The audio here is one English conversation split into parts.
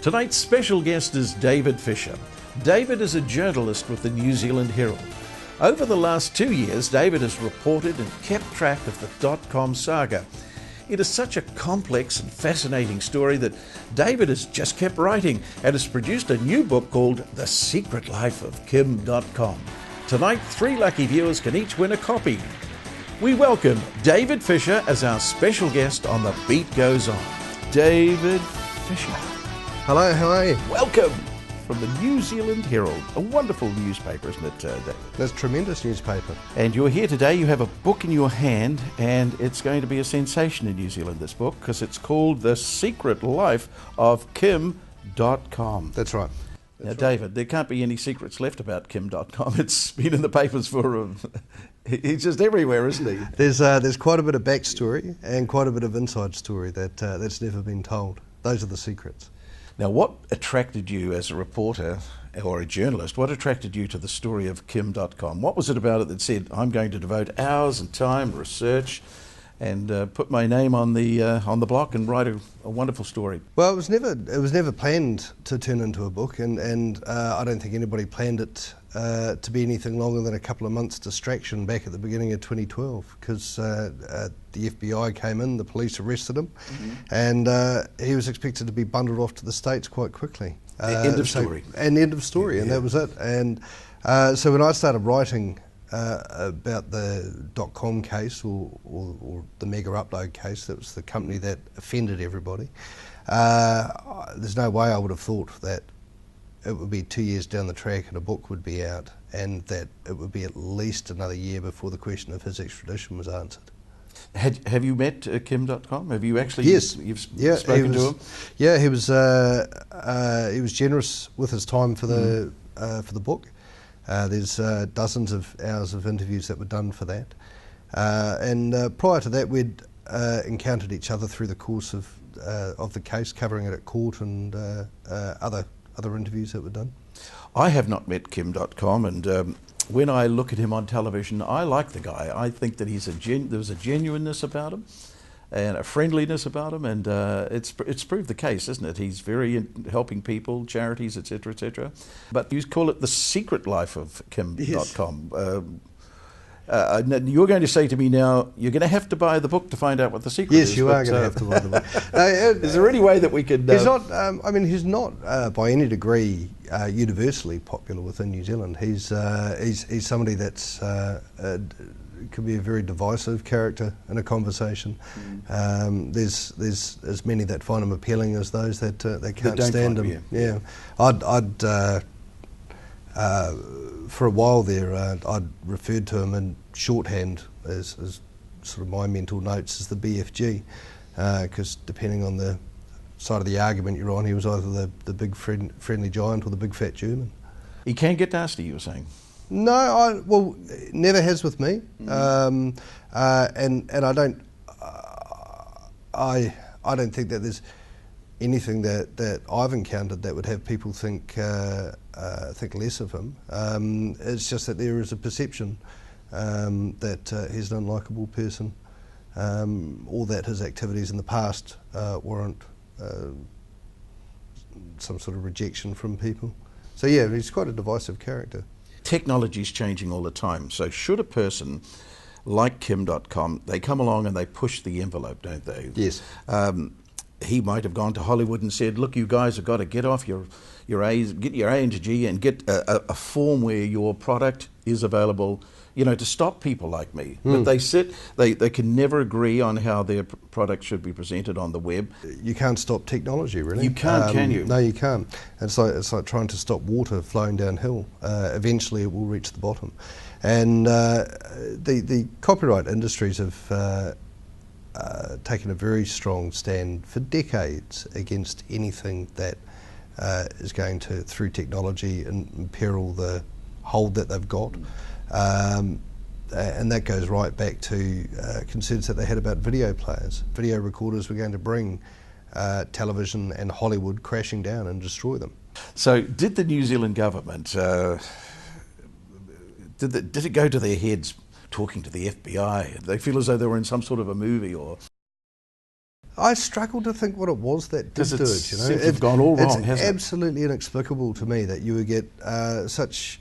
Tonight's special guest is David Fisher. David is a journalist with the New Zealand Herald. Over the last 2 years, David has reported and kept track of the Dotcom saga. It is such a complex and fascinating story that David has just kept writing and has produced a new book called The Secret Life of Kim.com. Tonight, 3 lucky viewers can each win a copy. We welcome David Fisher as our special guest on The Beat Goes On. David Fisher. Hello, how are you? Welcome from the New Zealand Herald. A wonderful newspaper, isn't it, David? That's a tremendous newspaper. And you're here today, you have a book in your hand, and it's going to be a sensation in New Zealand, this book, because it's called The Secret Life of Kim.com. That's right. Now, David, there can't be any secrets left about Kim.com. It's been in the papers for... he's just everywhere, isn't he? There's quite a bit of backstory and quite a bit of inside story that's never been told. Those are the secrets. Now, what attracted you as a reporter or a journalist, what attracted you to the story of Kim.com? What was it about it that said, I'm going to devote hours and time, research, and put my name on the block and write a wonderful story? Well, it was never planned to turn into a book, and I don't think anybody planned it to be anything longer than a couple of months' distraction back at the beginning of 2012, because the FBI came in, the police arrested him, and he was expected to be bundled off to the States quite quickly. End of story. And end of story, and that was it. And so when I started writing about the Dotcom case or the Mega Upload case, that was the company that offended everybody, there's no way I would have thought that it would be 2 years down the track and a book would be out, and that it would be at least another year before the question of his extradition was answered. Have you met Kim.com? Have you actually? Yes. You've spoken to him? Yeah, he was generous with his time for the book. There's dozens of hours of interviews that were done for that, and prior to that, we'd encountered each other through the course of the case, covering it at court and other interviews that were done. I have not met Kim.com, and when I look at him on television, I like the guy. I think that there was a genuineness about him and a friendliness about him, and it's proved the case, isn't it? He's very helping people, charities, etc., etc. But you call it The Secret Life of Kim.com. Yes. You're going to say to me now, you're going to have to buy the book to find out what the secret is. Yes, you are going to have to buy the book. Is there any way that we could... He's not, he's not by any degree universally popular within New Zealand. He's somebody that's could be a very divisive character in a conversation. There's as many that find him appealing as those that can't stand him. Yeah, I'd for a while there, I'd referred to him in shorthand as sort of my mental notes as the BFG, because depending on the side of the argument you're on, he was either the big friendly giant or the big fat German. He can get nasty, you were saying? No, never has with me, and I don't think that there's anything that I've encountered that would have people think less of him. It's just that there is a perception that he's an unlikable person, or that his activities in the past warrant some sort of rejection from people. So yeah, he's quite a divisive character. Technology is changing all the time, so should a person like Kim.com, they come along and they push the envelope, don't they? Yes. He might have gone to Hollywood and said, look, you guys have got to get off your A's, get your A into G and get a form where your product is available, to stop people like me. But they can never agree on how their product should be presented on the web. You can't stop technology, really. You can't, can you? No, you can't. It's like trying to stop water flowing downhill. Eventually it will reach the bottom. And the copyright industries have taken a very strong stand for decades against anything that is going to, through technology, imperil the hold that they've got. And that goes right back to concerns that they had about video players. Video recorders were going to bring television and Hollywood crashing down and destroy them. So did the New Zealand government, did it go to their heads talking to the FBI? They feel as though they were in some sort of a movie, or... I struggle to think what it was that did do it. You know, it's gone all wrong, hasn't it? It's absolutely inexplicable to me that you would get such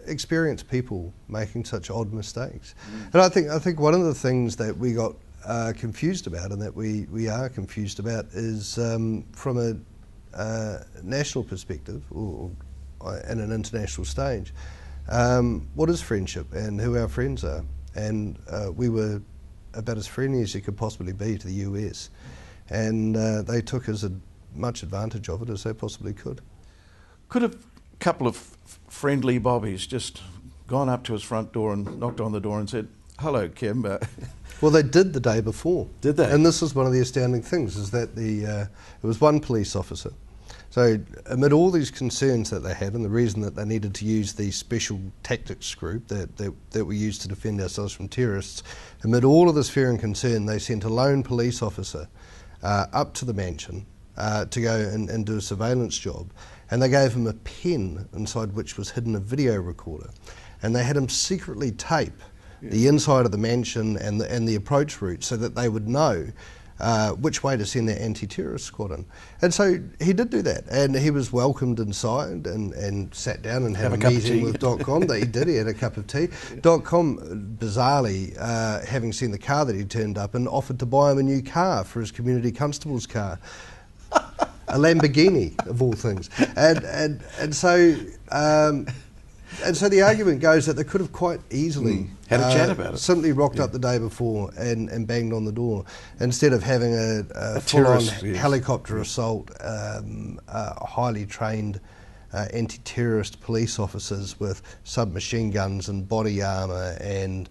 experienced people making such odd mistakes. And I think one of the things that we got confused about, and that we are confused about, is from a national perspective or in an international stage, what is friendship and who our friends are. And we were about as friendly as you could possibly be to the US, and they took as much advantage of it as they possibly could. Could a couple of friendly bobbies just gone up to his front door and knocked on the door and said, "Hello, Kim"? Well, they did the day before. Did they? And this is one of the astounding things, is that it was one police officer. So amid all these concerns that they had, and the reason that they needed to use the special tactics group that we used to defend ourselves from terrorists, amid all of this fear and concern, they sent a lone police officer up to the mansion to go and do a surveillance job. And they gave him a pen inside which was hidden a video recorder. And they had him secretly tape the inside of the mansion and the approach route so that they would know which way to send their anti-terrorist squad in. And so he did do that, and he was welcomed inside and sat down and had a meeting with Dotcom. That he did, he had a cup of tea. Dotcom, bizarrely, having seen the car that he turned up in, offered to buy him a new car for his community constable's car. A Lamborghini, of all things. And so the argument goes that they could have quite easily had a chat about it. Simply rocked up the day before and banged on the door, instead of having a full-on helicopter assault, highly trained anti-terrorist police officers with submachine guns and body armour and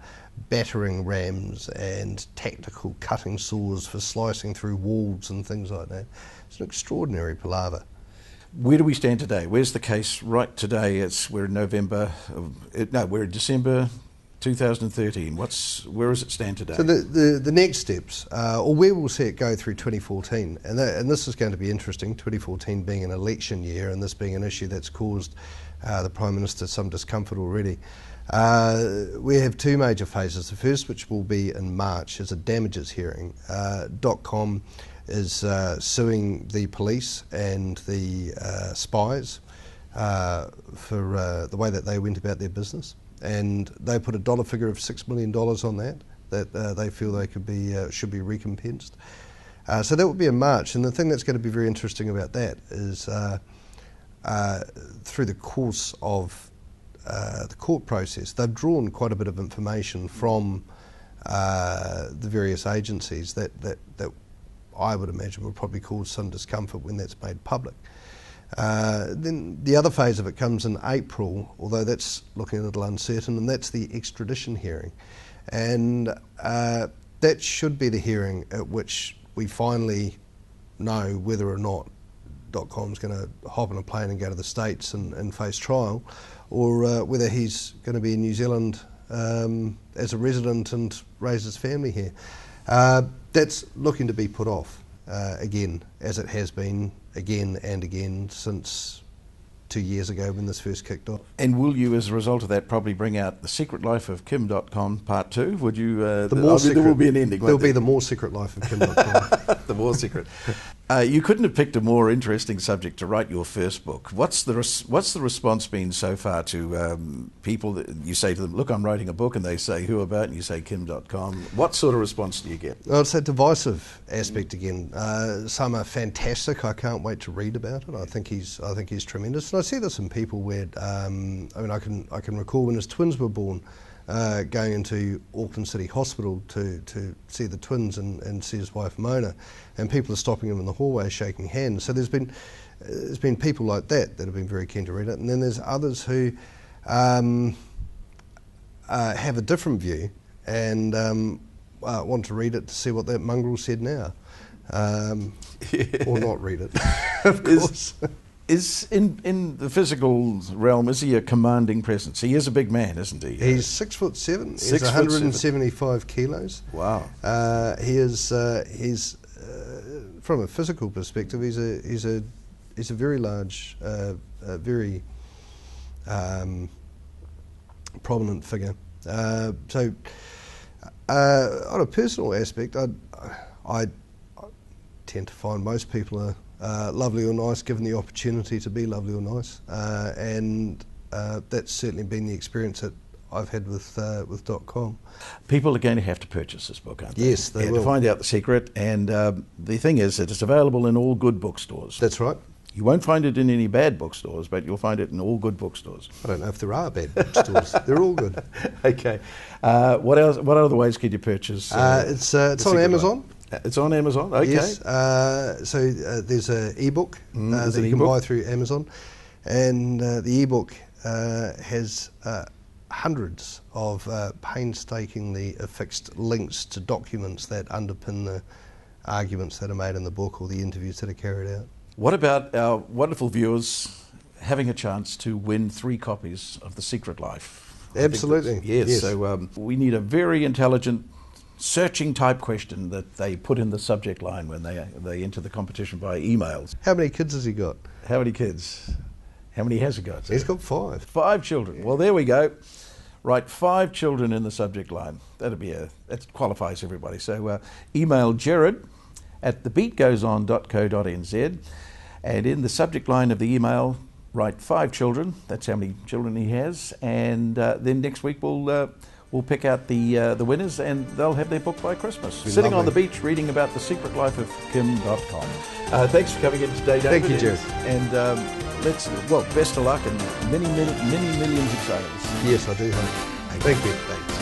battering rams and tactical cutting saws for slicing through walls and things like that. It's an extraordinary palaver. Where do we stand today? Where's the case right today? We're in we're in December 2013. Where does it stand today? So the next steps, or where we'll see it go through 2014, and this is going to be interesting, 2014 being an election year and this being an issue that's caused the Prime Minister some discomfort already. We have two major phases. The first, which will be in March, is a damages hearing. Dotcom is suing the police and the spies for the way that they went about their business, and they put a dollar figure of $6 million on that they feel they should be recompensed. So that will be in March, and the thing that's going to be very interesting about that is through the course of the court process, they've drawn quite a bit of information from the various agencies that I would imagine will probably cause some discomfort when that's made public. Then the other phase of it comes in April, although that's looking a little uncertain, and that's the extradition hearing. And that should be the hearing at which we finally know whether or not Dotcom's going to hop on a plane and go to the States and face trial, or whether he's going to be in New Zealand as a resident and raise his family here. That's looking to be put off again, as it has been again and again since 2 years ago when this first kicked off. And will you, as a result of that, probably bring out The Secret Life of Kim.com Part 2? Would you? There will be an ending. There'll be The More Secret Life of Kim.com. The More Secret. You couldn't have picked a more interesting subject to write your first book. What's the response been so far to people that you say to them, "Look, I'm writing a book," and they say, "Who about?" and you say, "Kim.com." What sort of response do you get? Well, it's that divisive aspect again. Some are fantastic. I can't wait to read about it. I think he's tremendous. And I see this in people where I can recall when his twins were born, going into Auckland City Hospital to see the twins and see his wife Mona, and people are stopping him in the hallway shaking hands. So there's been people like that have been very keen to read it, and then there's others who have a different view and want to read it to see what that mongrel said now, or not read it, of course. Is in the physical realm, is he a commanding presence? He is a big man, isn't he? He's 6'7". He's 175 kilos. Wow. He's from a physical perspective, he's a very large, very prominent figure. So on a personal aspect, I tend to find most people are lovely or nice given the opportunity to be lovely or nice, and that's certainly been the experience that I've had with Dotcom. People are going to have to purchase this book, aren't they? Yes, they will. To find out the secret, and the thing is that it's available in all good bookstores. That's right. You won't find it in any bad bookstores, but you'll find it in all good bookstores. I don't know if there are bad bookstores. They're all good. Okay. What else? What other ways can you purchase? It's on Amazon. It's on Amazon. Okay. Yes. So there's an ebook that you can buy through Amazon, and the ebook has hundreds of painstakingly affixed links to documents that underpin the arguments that are made in the book or the interviews that are carried out. What about our wonderful viewers having a chance to win 3 copies of The Secret Life? Absolutely. Yes. So we need a very intelligent, searching type question that they put in the subject line when they enter the competition by emails. How many kids has he got? How many kids? How many has he got? He's got 5. 5 children. Well, there we go. Write 5 children in the subject line. That qualifies everybody. So email Jared at thebeatgoeson.co.nz, and in the subject line of the email, write 5 children. That's how many children he has. And then next week we'll pick out the winners, and they'll have their book by Christmas. Sitting on the beach reading about the secret life of Kim.com. Thanks for coming in today, David. Thank you, Jared. And best of luck and many millions of sales. Yes, I do hope. Thank you. Thanks.